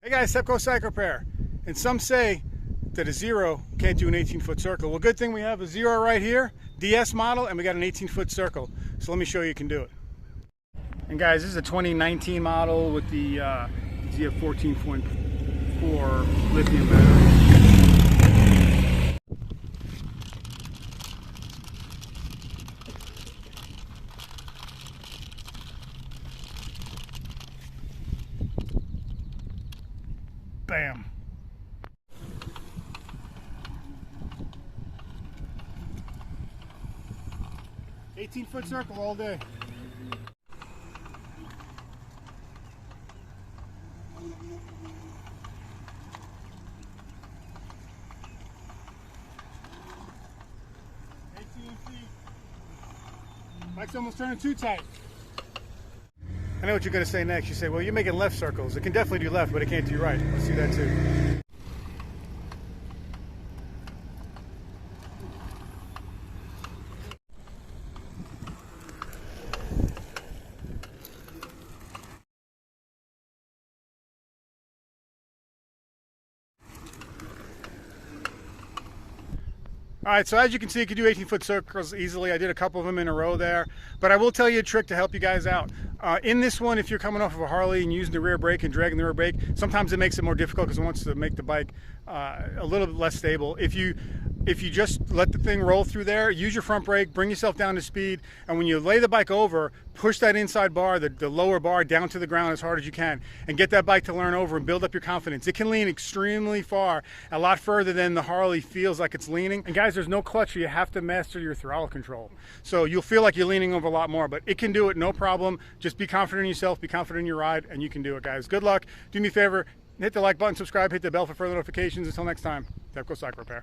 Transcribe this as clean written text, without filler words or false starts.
Hey guys, Tepcocyclerepair. And some say that a zero can't do an 18-foot circle. Well, good thing we have a zero right here, DS model, and we got an 18-foot circle. So let me show you can do it. And guys, this is a 2019 model with the ZF 14.4 lithium battery. Bam. $18-foot circle all day. Bike's almost turning too tight. I know what you're going to say next. You say, well, you're making left circles. It can definitely do left, but it can't do right. Let's do that too. All right, so as you can see, you can do 18-foot circles easily. I did a couple of them in a row there, but I will tell you a trick to help you guys out. In this one, if you're coming off of a Harley and using the rear brake and dragging the rear brake, sometimes it makes it more difficult because it wants to make the bike a little bit less stable. If you just let the thing roll through there, use your front brake, bring yourself down to speed, and when you lay the bike over, push that inside bar, the lower bar, down to the ground as hard as you can, and get that bike to learn over and build up your confidence. It can lean extremely far, a lot further than the Harley feels like it's leaning. And guys, there's no clutch, so you have to master your throttle control. So you'll feel like you're leaning over a lot more, but it can do it, no problem. Just be confident in yourself, be confident in your ride, and you can do it, guys. Good luck. Do me a favor, hit the like button, subscribe, hit the bell for further notifications. Until next time, Tepcocyclerepair.